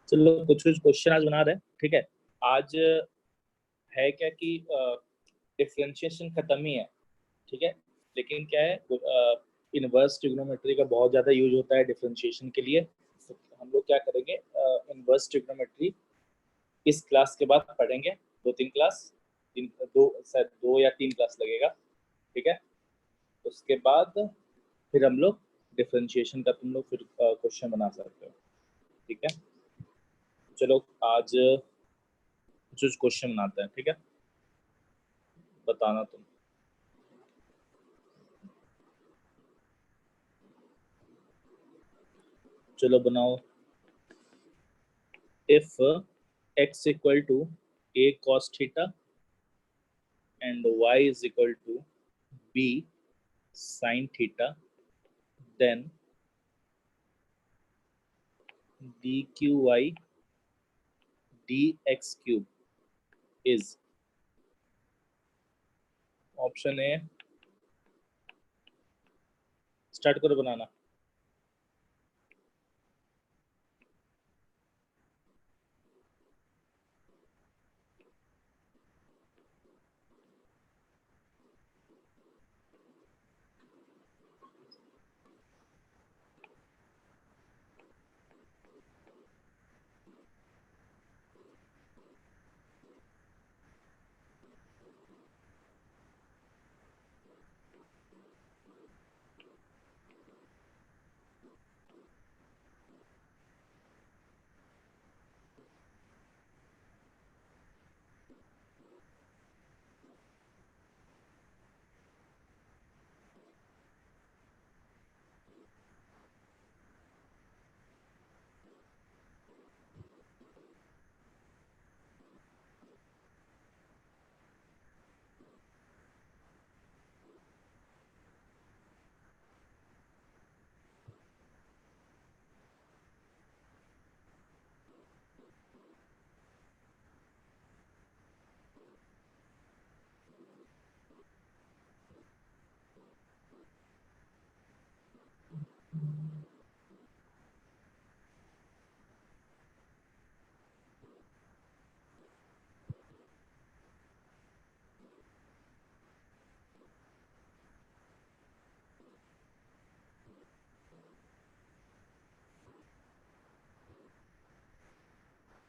चलो कुछ कुछ क्वेश्चन आज बना रहे हैं, ठीक है। आज है क्या कि डिफरेंशिएशन खत्म ही है, ठीक है। लेकिन क्या है, इनवर्स ट्रिग्नोमेट्री का बहुत ज़्यादा यूज होता है डिफरेंशिएशन के लिए। तो हम लोग क्या करेंगे, इनवर्स ट्रिग्नोमेट्री इस क्लास के बाद पढ़ेंगे। 2-3 क्लास, शायद 2 या 3 क्लास लगेगा, ठीक है। उसके बाद फिर हम लोग डिफरेंशिएशन का तुम लोग फिर क्वेश्चन बना सकते हो, ठीक है। चलो आज कुछ क्वेश्चन बनाते हैं, ठीक है। बताना तुम। चलो बनाओ। If x equal to a cos theta and y is equal to b sin theta, then dqy dx cube is option A. Start करो बनाना।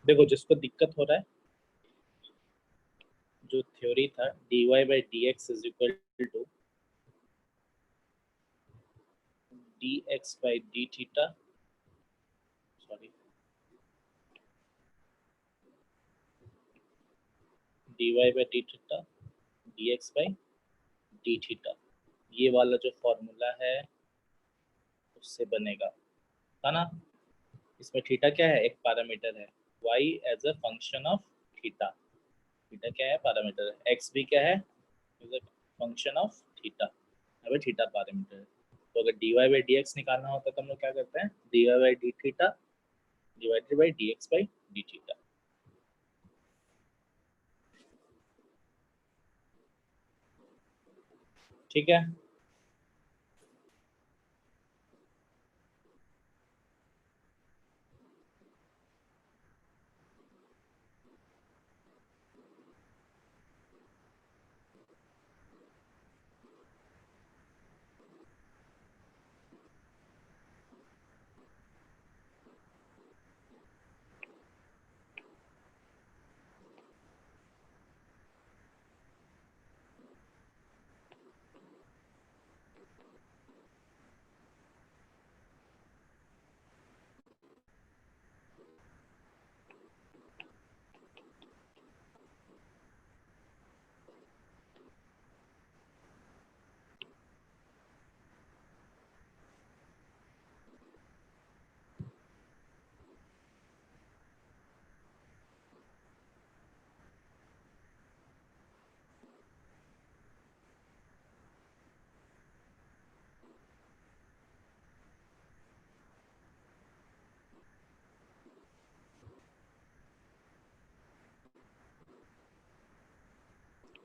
देखो जिसको दिक्कत हो रहा है, जो थ्योरी था dy by dx is equal to dx by d theta, sorry dy by d theta dx by d theta, ये वाला जो फॉर्मूला है उससे बनेगा, था ना। इसमें थीटा क्या है, एक पैरामीटर है। y as a function of theta, theta क्या है, पैरामीटर है। x भी क्या है, is a function of theta, अब थीटा पैरामीटर है। तो अगर dy by dx निकालना होता है तो हम लोग क्या करते हैं, dy by d theta divided bye dx by d theta. ठीक है।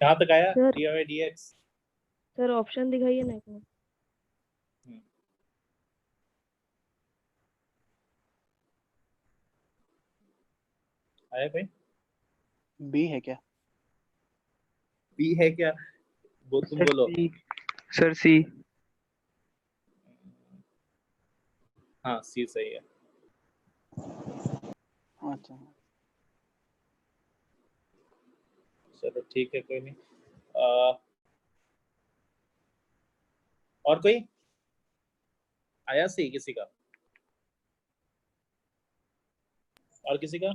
कहाँ तक आया sir dy by dx? Sir option दिखाइए ना एक बार। आया कोई? बी है क्या? बी है क्या? वो तुम सर बोलो। सी। सर सी। हाँ सी सही है। अच्छा, चलो ठीक है, कोई नहीं। और कोई आया सी किसी का? और किसी का?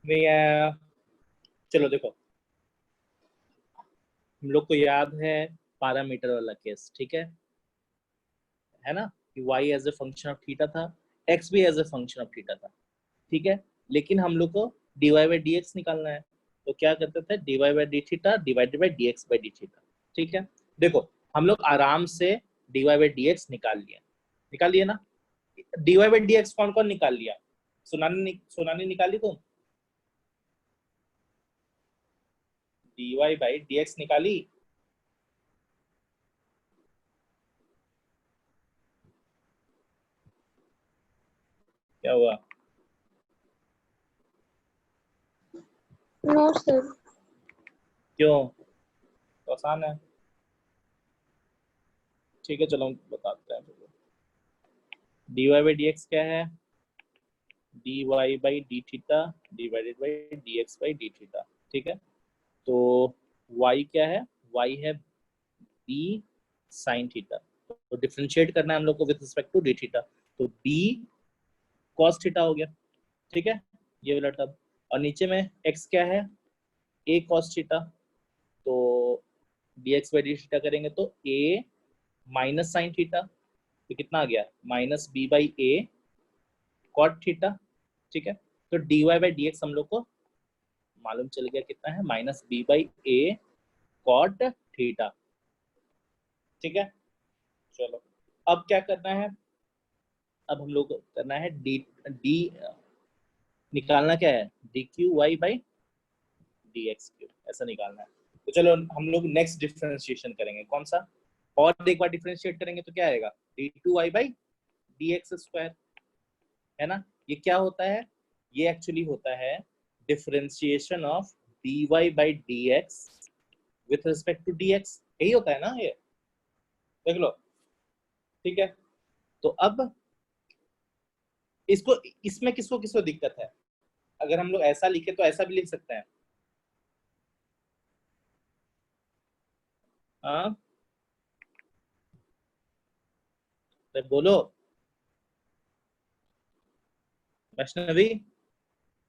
नहीं आया? चलो देखो, हम लोग को याद है पैरामीटर वाला केस, ठीक है ना, कि y as a function of theta था, x भी as a function of theta था, ठीक है। लेकिन हम लोग को dy बाई डी एक्स निकालना है, तो क्या करते थे, dy by d theta divided by d x by d theta, ठीक है। देखो हम लोग आराम से dy बाई डी एक्स निकाल लिए ना। dy बाई डी एक्स कौन कौन निकाल लिया? सोनानी निकाली तुम? dy बाई डी एक्स निकाली? क्या हुआ? No sir. क्यों? तो आसान है। ठीक है चलो हम बताते हैं। dy बाई डी एक्स क्या है? dy by d theta divided by d x by d theta, ठीक है। तो y क्या है? y है b साइन थीटा, तो डिफरेंशिएट करना है हम लोग को with respect to d theta, तो b cos थीटा हो गया, ठीक है, ये वाला टर्म। और नीचे में x क्या है? a cos थीटा, तो dx बाई डी थीटा करेंगे तो a माइनस साइन थीटा, तो कितना आ गया? Minus b by a cot theta, ठीक है। तो dy बाई डी एक्स हम लोग को मालूम चल गया कितना है, minus b by a cot theta, ठीक है। चलो अब क्या करना है, अब हम लोग को करना है डी निकालना क्या है, d q y by d x q, ऐसा निकालना है। तो चलो हम लोग नेक्स्ट डिफरेंशिएशन करेंगे, कौन सा? और एक बार डिफरेंशिएट करेंगे तो क्या आएगा, d two y by d x square, है ना। ये क्या होता है? ये एक्चुअली होता है differentiation of d y by d x with respect to d x, यही होता है ना ये, देख लो, ठीक है। तो अब इसको, इसमें किसको किसको दिक्कत है? अगर हम लोग ऐसा लिखे तो ऐसा भी लिख सकते हैं, हाँ तो बोलो वैष्णवी,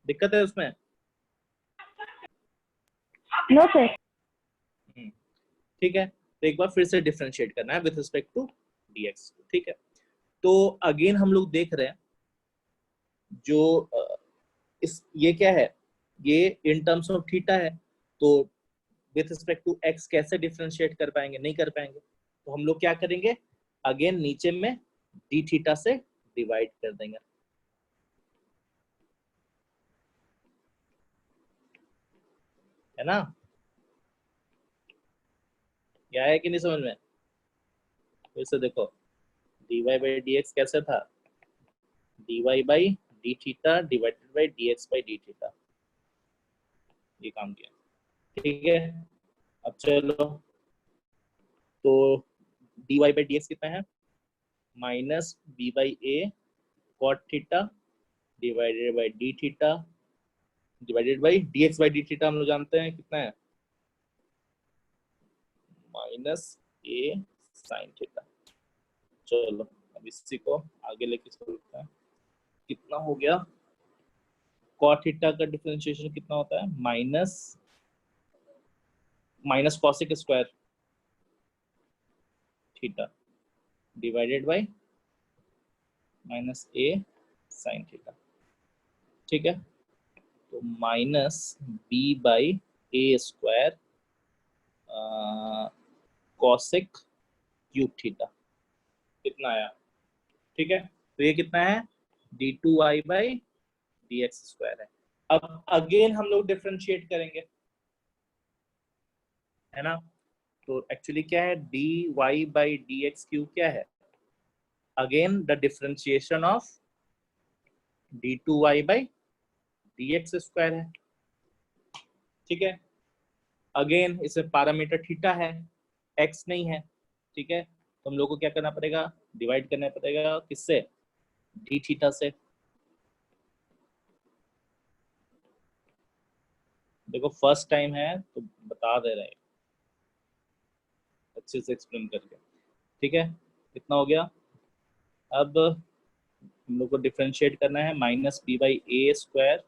दिक्कत है उसमें? No sir. ठीक है, तो एक बार फिर से डिफरेंशिएट करना है विथ रिस्पेक्ट टू dx, ठीक है। तो अगेन हम लोग देख रहे हैं जो इस ये क्या है, ये इन टर्म्स ऑफ थीटा है, तो विथ रिस्पेक्ट टू x कैसे डिफरेंशिएट कर पाएंगे? नहीं कर पाएंगे। तो हम लोग क्या करेंगे, अगेन नीचे में डी थीटा से डिवाइड कर देंगे, है ना। क्या है कि नहीं समझ में? फिर से देखो, dy बाई डी एक्स कैसे था, dy by d theta divided by d x by d theta, ये काम किया, ठीक है। अब चलो, तो dy बाई डी एक्स कितना है, minus b by a cot theta divided by d theta divided by d x by d theta, हम लोग जानते हैं कितना है, माइनस ए साइन थीटा। चलो अब इसी को आगे लेके चलते हैं, कितना हो गया, कॉट थीटा का डिफरेंशिएशन कितना होता है, minus cosec square theta divided by minus a sine theta, ठीक है। तो minus b by a square cosec cube theta, कितना आया, ठीक है। तो ये कितना है, d two y by d x square है। अब अगेन हम लोग डिफरेंशिएट करेंगे, है ना। तो एक्चुअली क्या है, dy by dx क्यूब क्या है, again the differentiation of d2y by dx square है, ठीक है। अगेन इसमें पैरामीटर थीटा है, x नहीं है, ठीक है। तो हम लोग को क्या करना पड़ेगा, डिवाइड करना पड़ेगा किससे, डी थीटा से। देखो फर्स्ट टाइम है तो बता दे रहे हैं अच्छे से एक्सप्लेन करके, ठीक है। कितना हो गया, अब हम लोग को डिफरेंशिएट करना है minus b by a square,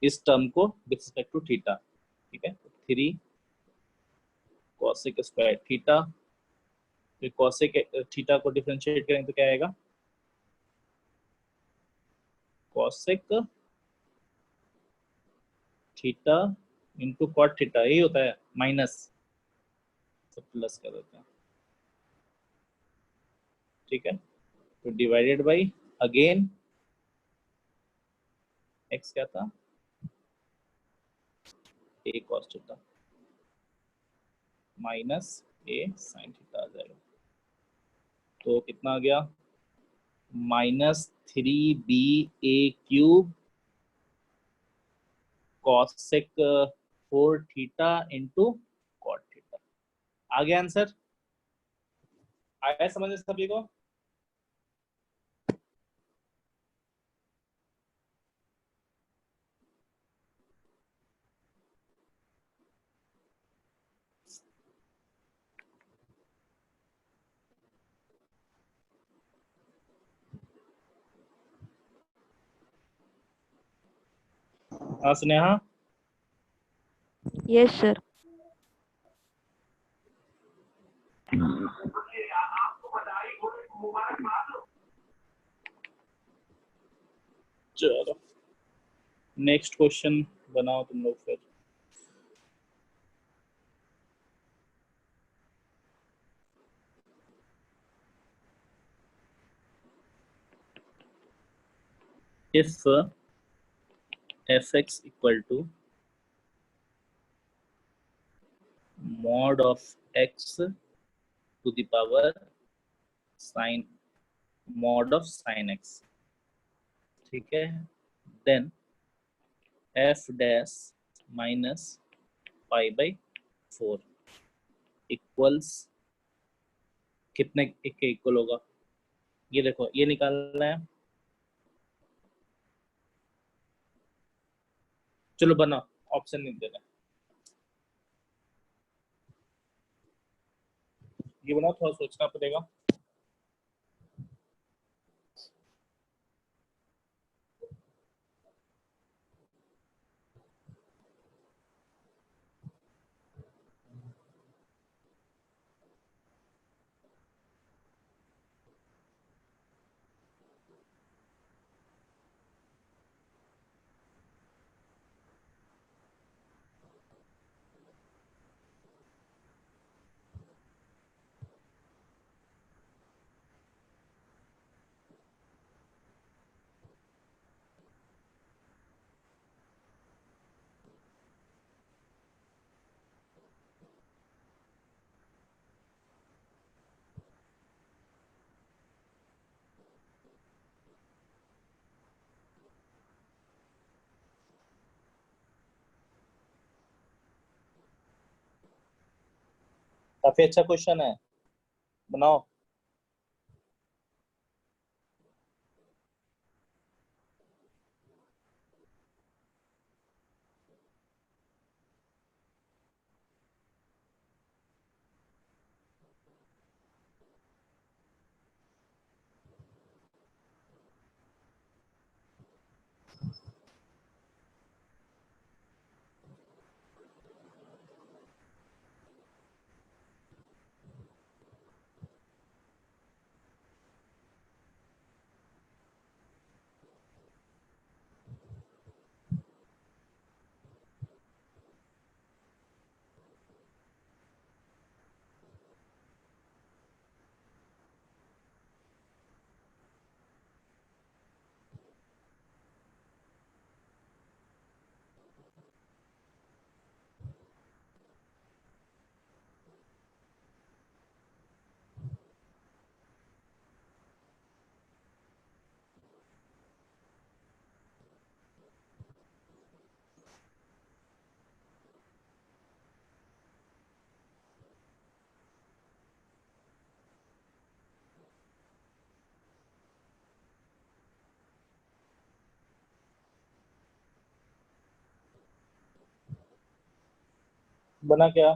इस टर्म को विद रिस्पेक्ट टू थीटा, ठीक है। 3 कॉसेक स्क्वायर थीटा, फिर कॉसेक थीटा को डिफरेंशिएट करेंगे तो क्या आएगा, cosec theta into cot theta, यही होता है, माइनस सब प्लस कर देते हैं, ठीक है। तो डिवाइडेड बाई अगेन एक्स क्या था, a cos theta minus a sine theta आ जाएगा। तो कितना आ गया, -3ba³ cosec 4 theta into cot theta. आ गया आंसर, आया समझ में सभी को। हाँ स्नेहा, यस सर। चलो नेक्स्ट क्वेश्चन बनाओ तुम लोग फिर। if fx equal to mod of x to the power sin mod of sin x, ठीक है, then f dash minus pi by 4 equals कितने के इक्वल होगा, ये देखो ये निकालना है। चलो बनाओ, ऑप्शन नहीं देना, ये बनाओ, थोड़ा सोचना पड़ेगा। काफी अच्छा क्वेश्चन है, बनाओ। बना क्या?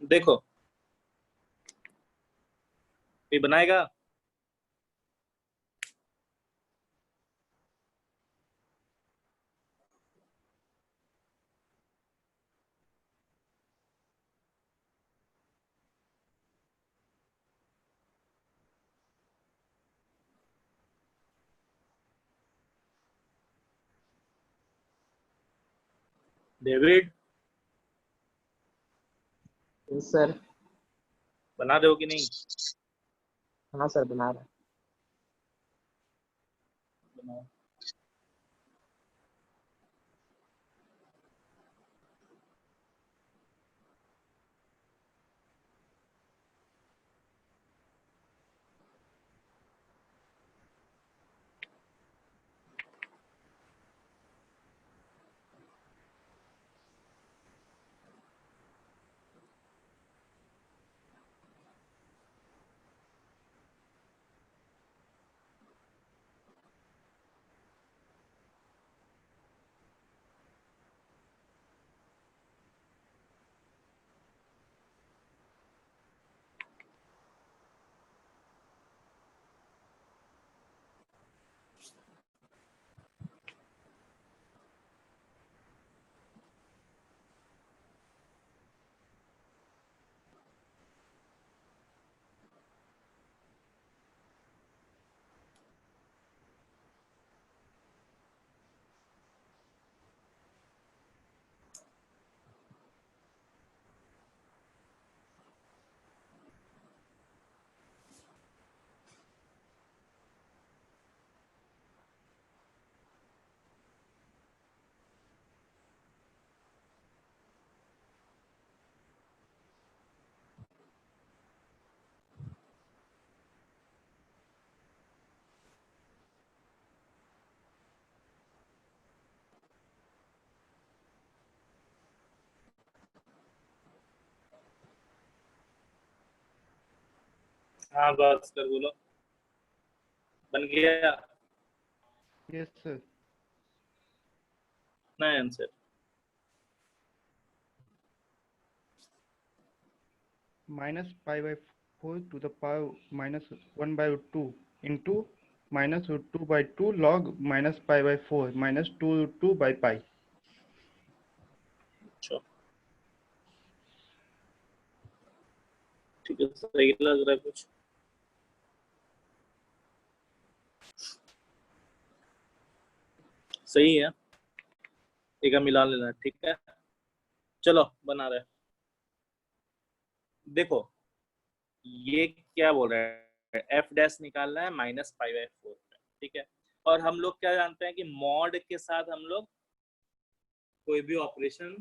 देखो ये बनाएगा। David sir. बना दो कि नहीं? हाँ सर, बना रहा। बनाओ। हाँ बस कर बोलो। बन गया? Yes sir. ना answer. Minus pi by 4 to the power minus 1 by 2 into minus 2 by 2 log minus pi by 4 minus 2 by pi. अच्छा ठीक है, सही लग रहा है कुछ। सही है, एक मिला लेना। ठीक है चलो बना रहे। देखो ये क्या बोल रहा है, एफ डैश निकालना है माइनस पाई बाई 4 पे। ठीक है, और हम लोग क्या जानते हैं कि मॉड के साथ हम लोग कोई भी ऑपरेशन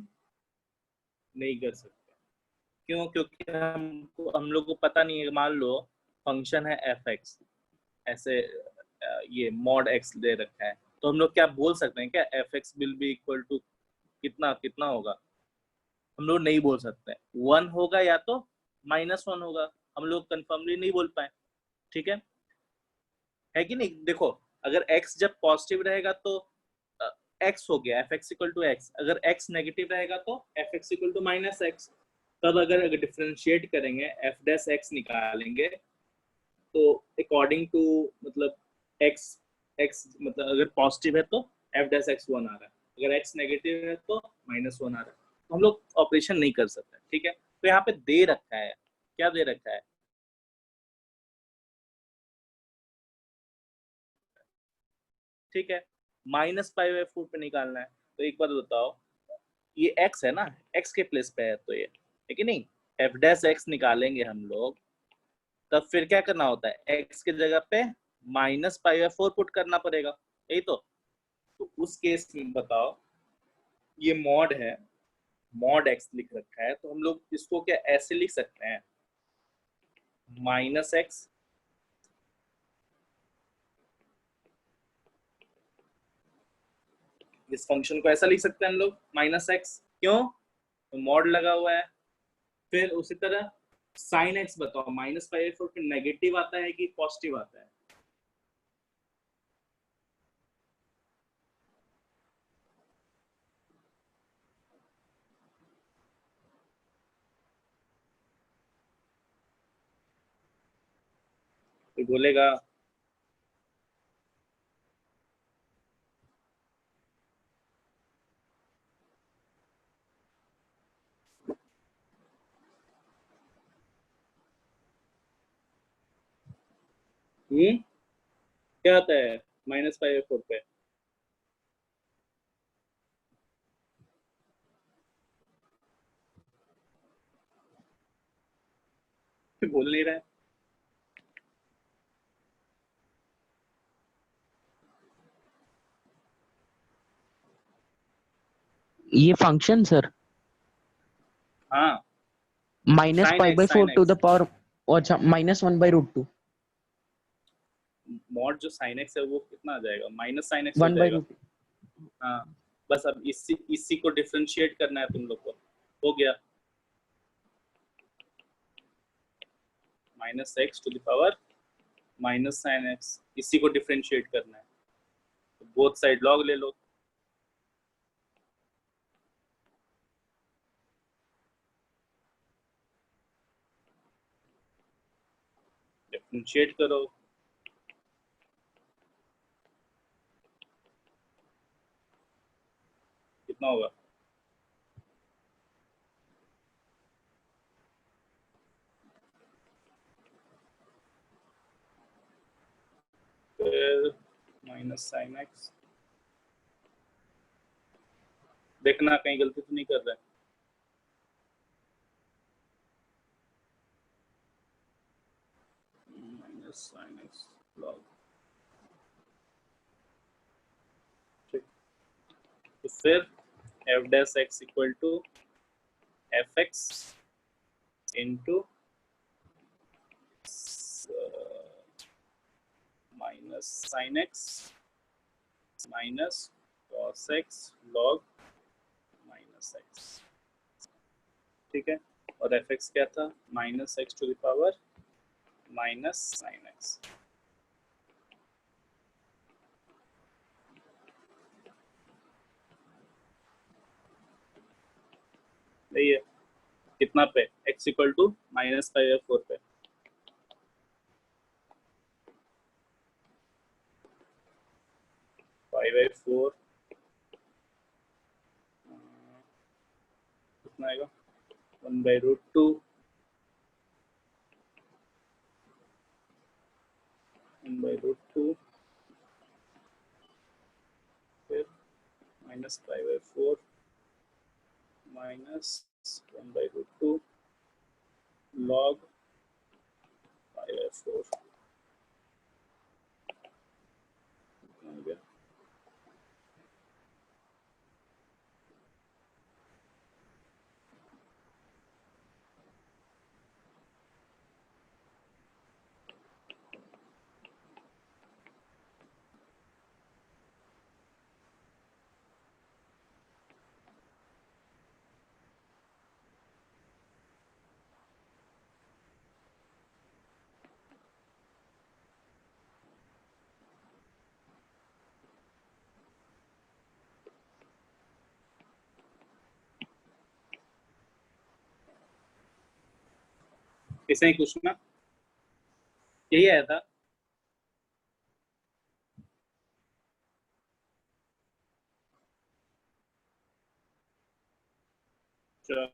नहीं कर सकते। क्यों? क्योंकि हम लोग को पता नहीं है। मान लो फंक्शन है एफ एक्स, ऐसे ये मॉड एक्स दे रखा है, तो हम लोग क्या बोल सकते हैं क्या f x will be equal to कितना कितना होगा? हम लोग नहीं बोल सकते। 1 होगा या तो -1 होगा, हम लोग कंफर्मली नहीं बोल पाए। ठीक है कि नहीं? देखो अगर x जब पॉजिटिव रहेगा तो x हो गया f x equal to x, अगर x नेगेटिव रहेगा तो f x equal to minus x. तब अगर डिफरेंशिएट करेंगे एफ डैश एक्स निकालेंगे तो अकॉर्डिंग टू मतलब x मतलब अगर पॉजिटिव है तो एफ डैश एक्स 1 आ रहा है, अगर x नेगेटिव है तो -1 आ रहा है। तो हम लोग ऑपरेशन नहीं कर सकते। ठीक है, तो यहाँ पे दे रखा है, क्या दे रखा है? ठीक है, माइनस पाई बाई 4 पे निकालना है। तो एक बात बताओ, ये x है ना, x के प्लेस पे है तो ये है कि नहीं? एफ डैश एक्स निकालेंगे हम लोग, तब फिर क्या करना होता है, x के जगह पे माइनस पाई बाई 4 पुट करना पड़ेगा, यही तो उस केस में बताओ ये मॉड है, मॉड एक्स लिख रखा है, तो हम लोग इसको क्या ऐसे लिख सकते हैं, माइनस एक्स इस फंक्शन को ऐसा लिख सकते हैं हम लोग माइनस एक्स, क्यों, तो मॉड लगा हुआ है। फिर उसी तरह साइन एक्स बताओ, -5/4 पे नेगेटिव आता है कि पॉजिटिव आता है? कोई बोलेगा? क्या आता है -5/4 पे? बोल नहीं रहा है। ये फंक्शन सर हाँ, -π/4 टू द पावर, अच्छा -1/√2 मॉड जो साइन एक्स है वो कितना आ जाएगा, माइनस साइन एक्स हो 1/√2। जाएगा। हाँ, बस अब इसी को डिफरेंशिएट करना है तुम लोग को, हो गया -x to the power minus sine x, इसी को डिफरेंशिएट करना है, तो बोथ साइड लॉग ले लो। डिफरेंशिएट करो, कितना होगा, फिर माइनस साइन एक्स, देखना कहीं गलती तो नहीं कर रहा है। माइनस साइन एक्स लॉग, ठीक, तो फिर f dash x equal to f x into minus sine x minus cos x log minus x, ठीक है, और एफ एक्स क्या था, -x to the power minus sine x. यही है, कितना पे, x इक्वल टू -5/4 पे, π/4 कितना आएगा, 1/√2 फिर -π/4 माइनस 1/√2 लॉग π/4 हो गया। ऐसे ही कुछ ना, यही आया था। चलो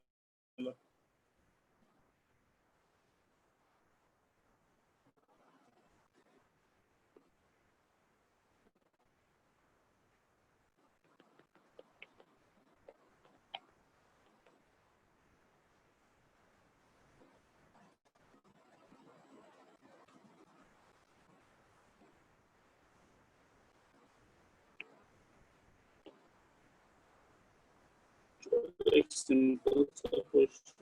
एक सिंपल सा क्वेश्चन।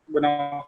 बनाओ।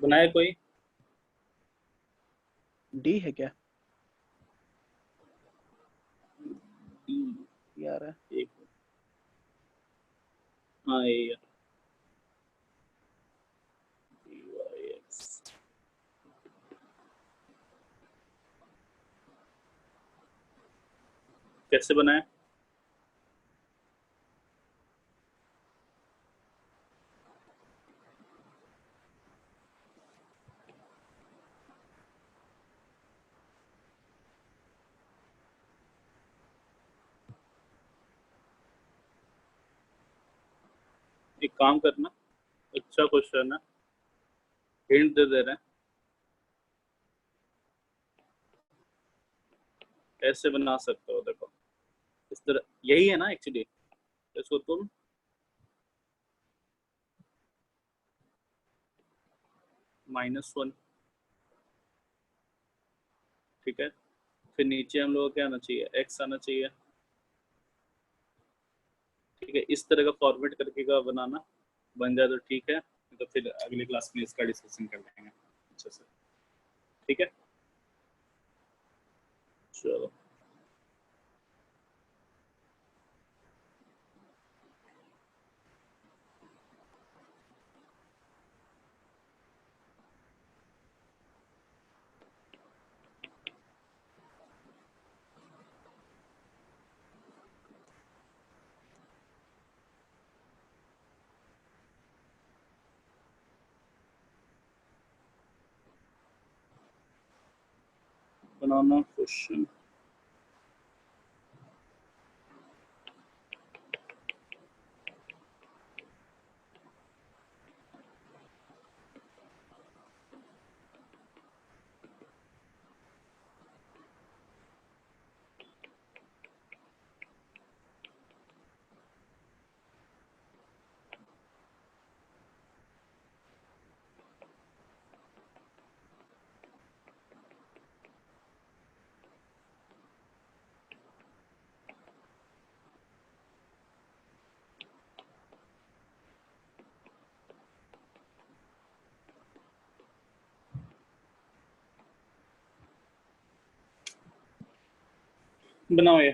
बनाए कोई? डी है क्या? हम्म, यार है। एक हाँ ये यार DYX। कैसे बनाए? एक काम करना, अच्छा क्वेश्चन है, हिंट दे रहे हैं, ऐसे बना सकते हो। देखो इस तरह, यही है ना एक्चुअली। इसको तुम -1, ठीक है, फिर नीचे हम लोग को क्या आना चाहिए, x आना चाहिए, ठीक है, इस तरह का फॉर्मेट करके का बनाना बन जाए तो ठीक है, तो फिर अगली क्लास में इसका डिस्कशन कर लेंगे अच्छे से, ठीक है। चलो बनाना क्वेश्चन। बनाओ ये।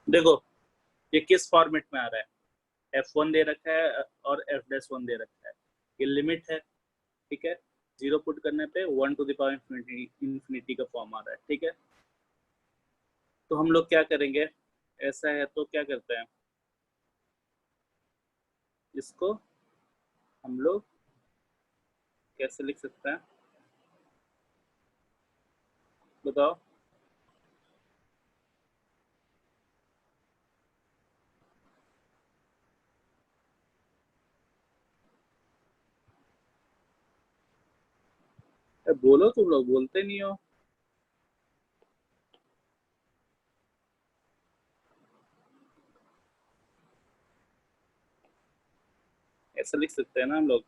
देखो ये किस फॉर्मेट में आ रहा है, f1 दे रखा है और f'1 दे रखा है, ये लिमिट है, ठीक है। जीरो पुट करने पे 1 टू द पावर इंफिनिटी का फॉर्म आ रहा है, ठीक है। तो हम लोग क्या करेंगे, ऐसा है तो क्या करते हैं, इसको हम लोग कैसे लिख सकते हैं बताओ। बोलो, तुम लोग बोलते नहीं हो। ऐसा लिख सकते हैं ना हम लोग।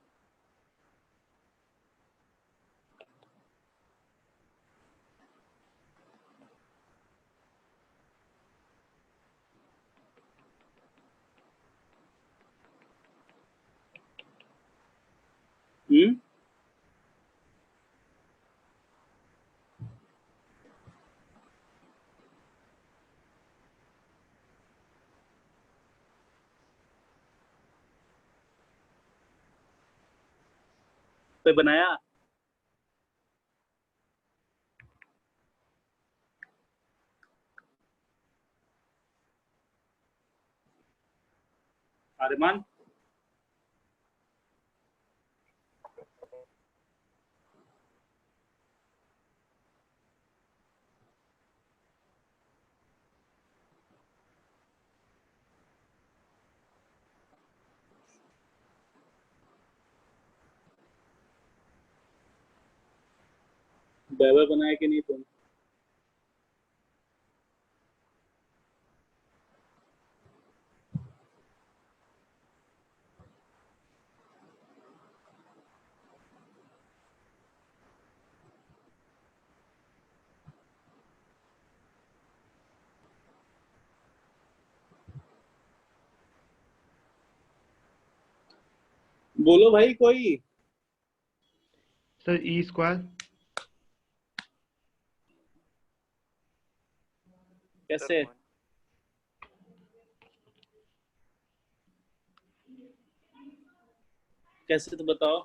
हम्म, कोई बनाया? आर्यमान? बैबर बनाया कि नहीं तुम? बोलो भाई कोई। सर ई स्क्वायर कैसे? कैसे तो बताओ।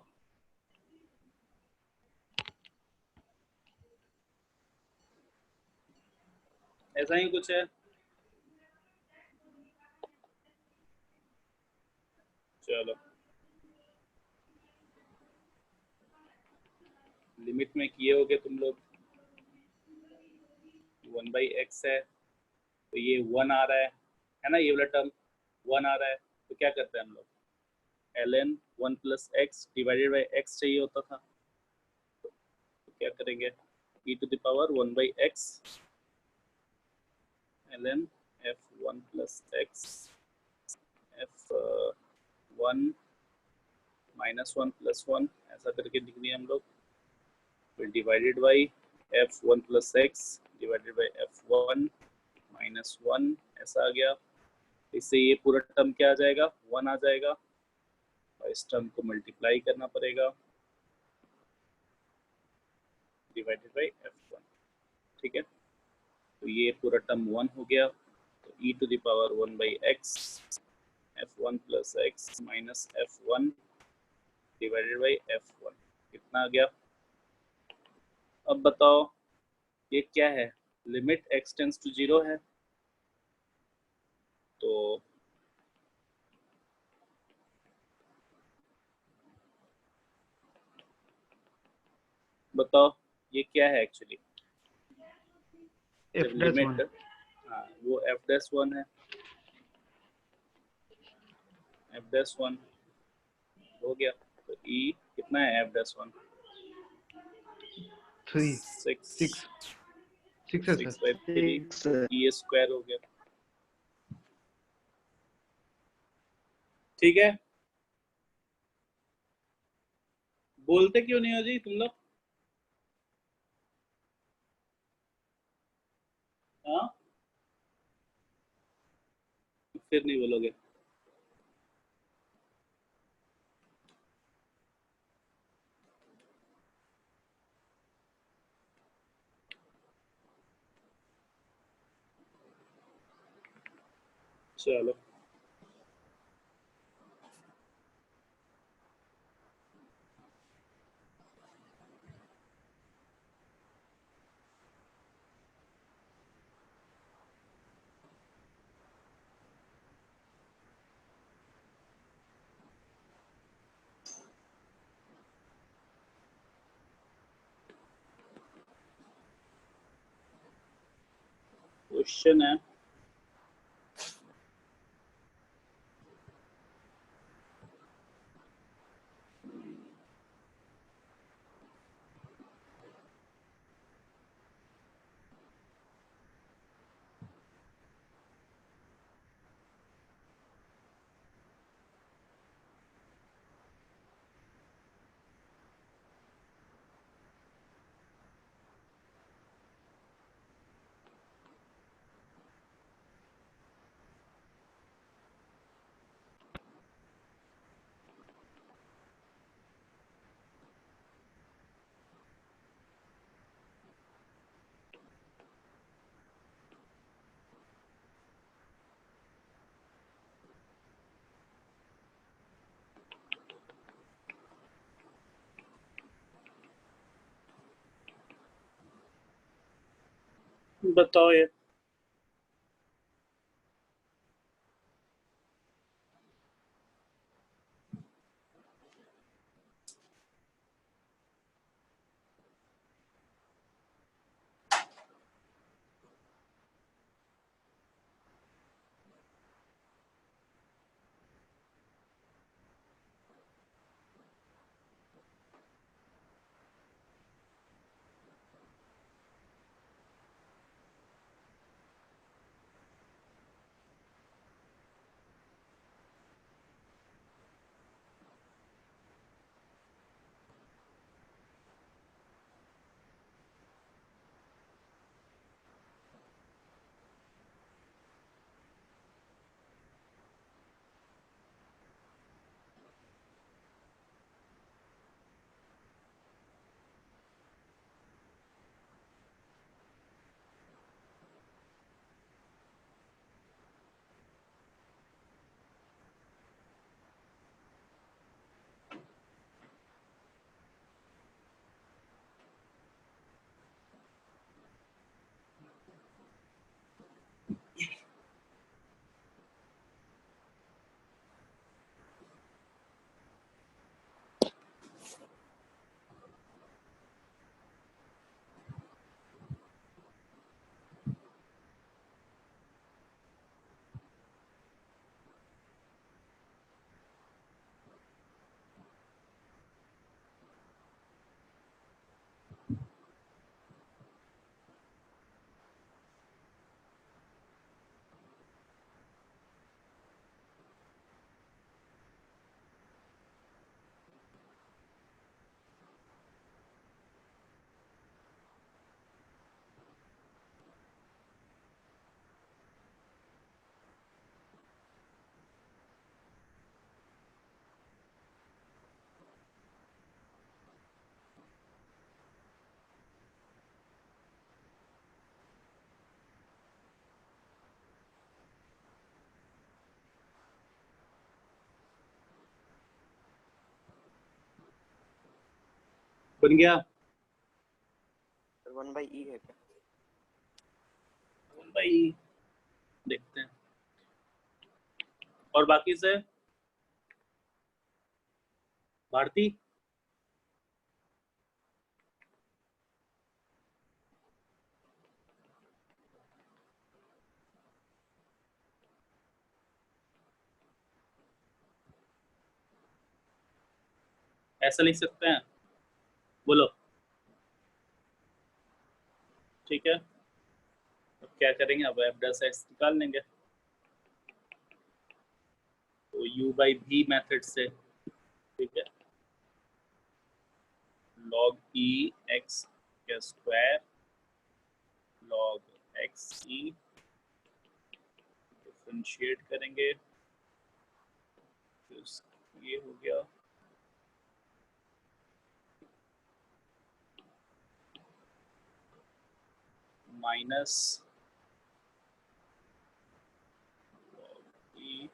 ऐसा ही कुछ है। चलो लिमिट में किए होगे तुम लोग। 1/x है तो ये 1 आ रहा है ना, ये वाला टर्म 1 आ रहा है, तो क्या करते हैं हम लोग? ln 1 + x divided by x चाहिए होता था, तो क्या करेंगे? e⁻ 1/x ln f1 + x f1 -1 + 1 ऐसा करके लिख दिया हम लोग, फिर divided by f1 + x divided by f1 -1 ऐसा आ गया। इससे ये पूरा टर्म क्या आ जाएगा? 1 आ जाएगा, और इस टर्म को मल्टीप्लाई करना पड़ेगा डिवाइडेड बाई f1। ठीक है, तो ये पूरा टर्म 1 हो गया, तो e⁻ 1/x f1 + x -f1 divided by f1 कितना आ गया? अब बताओ ये क्या है? लिमिट x टेंड्स टू 0 है, तो बताओ ये क्या है एक्चुअली? एफ डैश लिमिट, 1 हाँ वो f'1 है, f'1 हो गया, तो e कितना है f'1? 3 6 6 है सर। 6/3 e स्क्वायर हो गया। ठीक है, बोलते क्यों नहीं हो जी तुम लोग? हाँ, फिर नहीं बोलोगे? चलो क्वेश्चन है, बताओ ये। बन गया सर 1/e है क्या? भाई, देखते हैं। और बाकी से भारती, ऐसा लिख सकते हैं, बोलो। ठीक है, अब क्या करेंगे, अब f डैश x निकाल लेंगे, तो u बाई v मेथड से, ठीक है, log e x का square log x e differentiate करेंगे, तो ये हो गया minus log e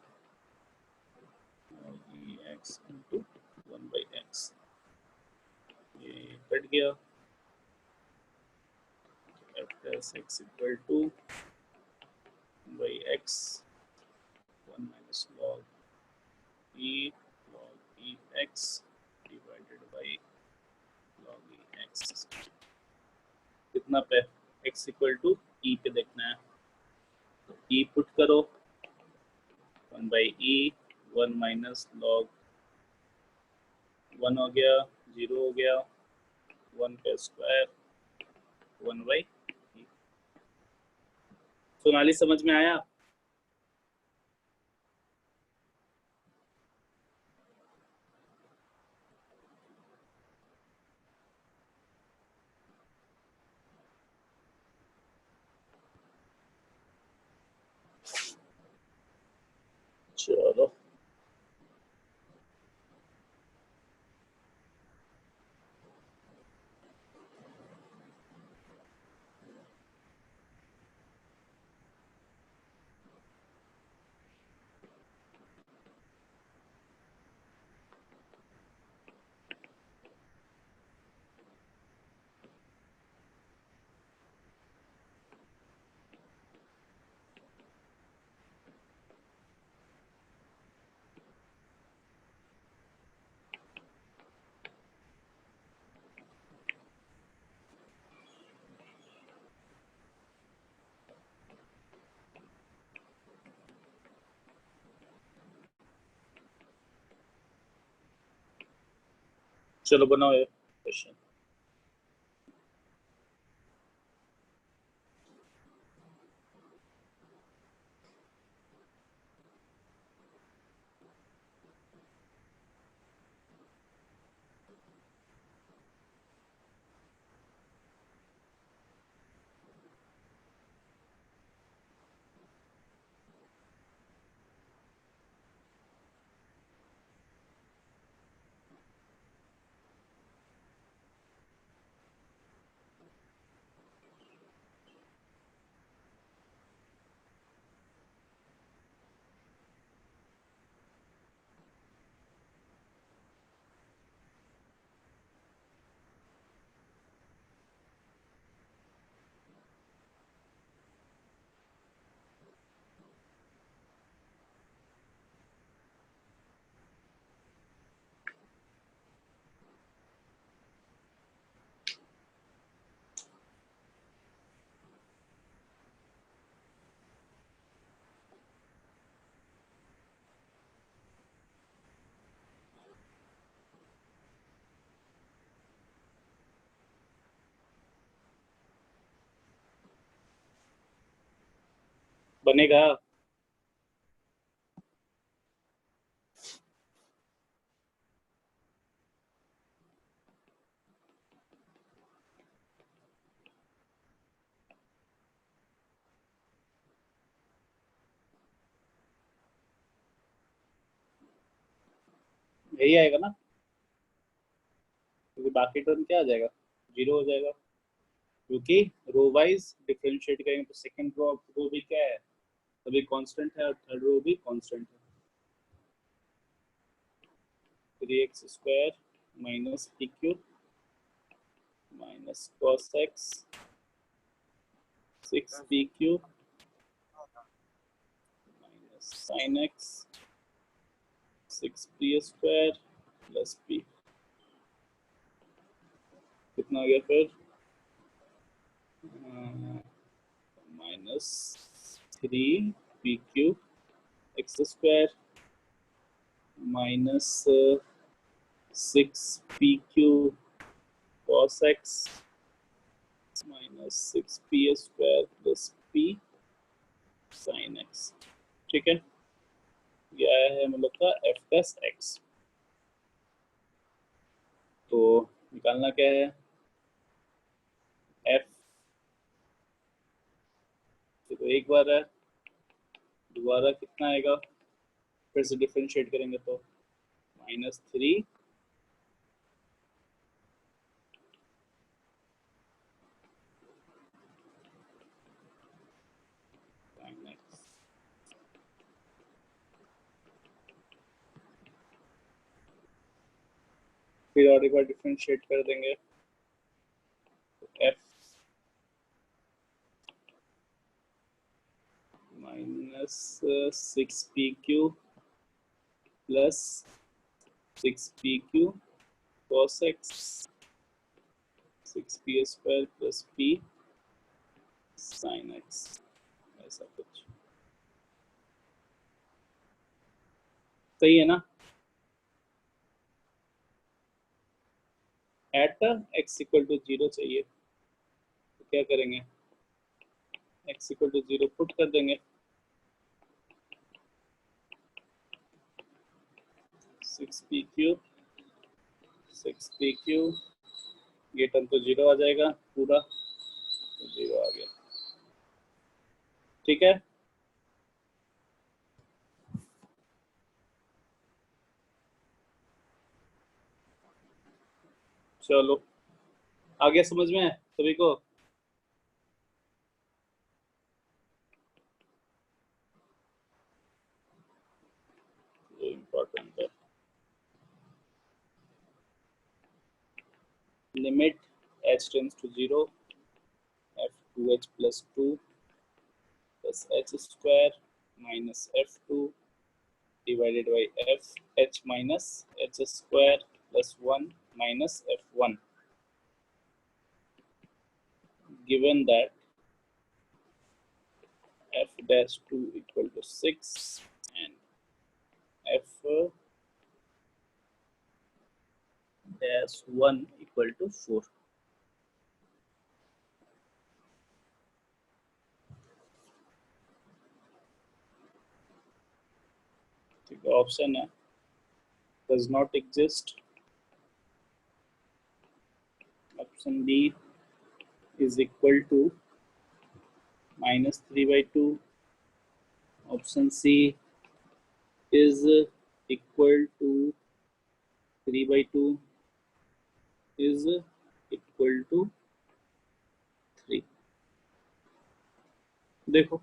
x into 1/x, ये कट गया, f dash x equal two by x 1 minus log e x divided by log e x, कितना पे x इक्वल टू e पे देखना है, तो e पुट करो 1/e 1 माइनस log 1 हो गया 0 हो गया 1 का स्क्वायर 1/e। सोनाली समझ में आया? चलो चलो बनाओ ये क्वेश्चन। बनेगा? यही आएगा ना, क्योंकि बाकी टर्म क्या आ जाएगा, 0 हो जाएगा, क्योंकि रो वाइज डिफरेंशिएट करेंगे तो सेकंड रो भी क्या है, अभी कांस्टेंट है, और थर्ड रो भी कांस्टेंट है। 3x square minus p cube minus cos x 6p cube minus sin x 6p square plus p कितना आ गया फिर minus 3p cube x square minus 6p cube cos x minus 6p square plus p sin x। ठीक है, ये आया है हम लोग का f प्लस x। तो निकालना क्या है f, तो एक बार है, दोबारा कितना आएगा, फिर से डिफरेंशिएट करेंगे तो -3 sin x फिर और एक बार डिफरेंशिएट कर देंगे तो f minus 6p cube plus 6p cube cos x 6p square plus p sin x, ऐसा कुछ सही है ना। एट x इक्वल टू 0 चाहिए, तो क्या करेंगे, x इक्वल टू 0 पुट कर देंगे, 6p क्यूब 6p क्यूब, ये टर्म तो 0 आ जाएगा पूरा, तो 0 आ गया। ठीक है, चलो आगे समझ में है सभी को। इम्पोर्टेंट है, limit h tends to 0 f2h plus 2 plus h square minus f2 divided by f h minus h square plus 1 minus f1, given that f dash 2 equal to 6 and f dash 1 equal to 4। ठीक है, option है does not exist, option B is equal to -3/2, option C is equal to 3/2 is equal to 3। देखो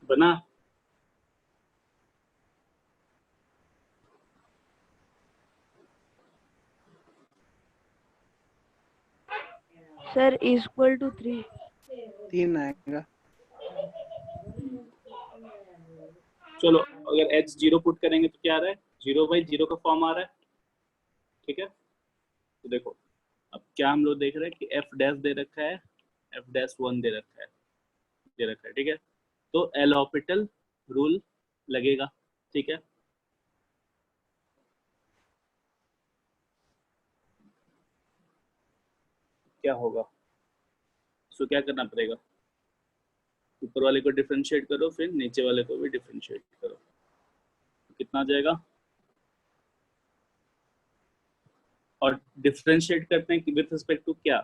बना? Sir equal to 3। 3 आएगा। चलो अगर h 0 put करेंगे तो क्या आ रहा है, 0/0 का फॉर्म आ रहा है, ठीक है। तो देखो अब क्या हम लोग देख रहे हैं कि f डैश दे रखा है, f डैश 1 दे रखा है, ठीक है। तो एल ऑर्बिटल रूल लगेगा, ठीक है। क्या होगा, सो क्या करना पड़ेगा, ऊपर वाले को डिफरेंशिएट करो, फिर नीचे वाले को भी डिफरेंशिएट करो, तो कितना आ जाएगा। और डिफरेंशिएट करते हैं विद रिस्पेक्ट टू क्या,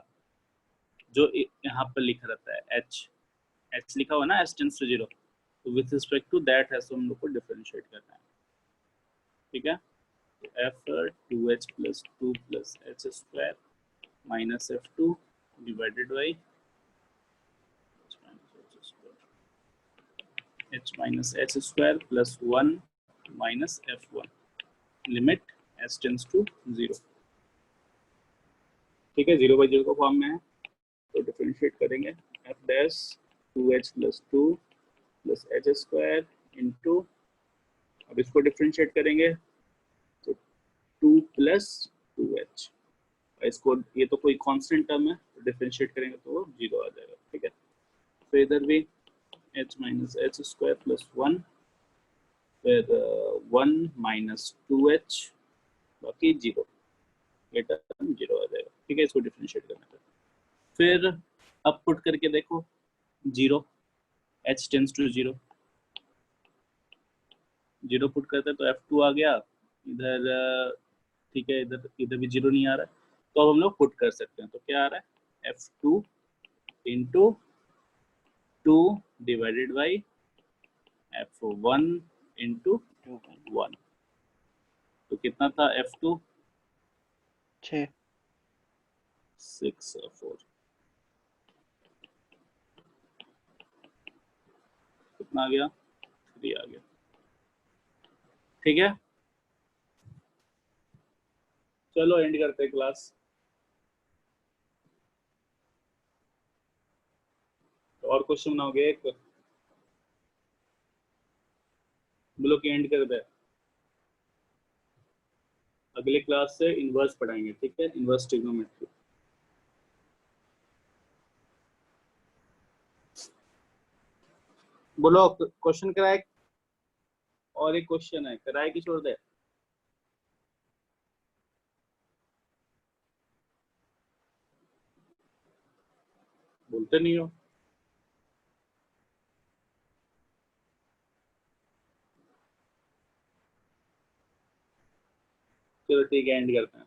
जो यहाँ पर लिखा रहता है h लिखा हुआ ना, h टेंड्स टू 0, तो विद रिस्पेक्ट टू दैट है, तो हम लोग को डिफरेंशिएट करना है, ठीक है। f 2h + 2 + h² - f2 divided by h - h² + 1 - f1 limit h tends to 0, ठीक है। 0/0 का फॉर्म में है, तो डिफरेंशिएट करेंगे f dash 2h + 2 + h² into, अब इसको डिफरेंशिएट करेंगे तो 2 + 2h, इसको ये तो कोई कांस्टेंट टर्म है, तो डिफरेंशिएट करेंगे तो वो 0 आ जाएगा, ठीक है। फिर इधर भी h - h² + 1, फिर 1 - 2h, बाकी 0, ये टर्म 0 आ जाएगा, ठीक है। इसको डिफरेंशिएट करना है, फिर अब पुट करके देखो 0, h टेंड्स टू 0, 0 पुट करते हैं तो f2 आ गया इधर, ठीक है। इधर भी 0 नहीं आ रहा है, तो अब हम लोग पुट कर सकते हैं, तो क्या आ रहा है, f2 into 2 divided by f1 into 1, तो कितना था f2, 6। 6 और 4 कितना आ गया, 3 आ गया, ठीक है। चलो एंड करते हैं क्लास, तो और क्वेश्चन बनाओगे एक, बोलो कि एंड कर दे। अगले क्लास से इनवर्स पढ़ाएंगे, ठीक है, इनवर्स ट्रिग्नोमेट्री। बोलो क्वेश्चन कराए, और एक क्वेश्चन है, कराए कि छोड़ दे, बोलते नहीं हो। चलो ठीक है, एंड करते हैं।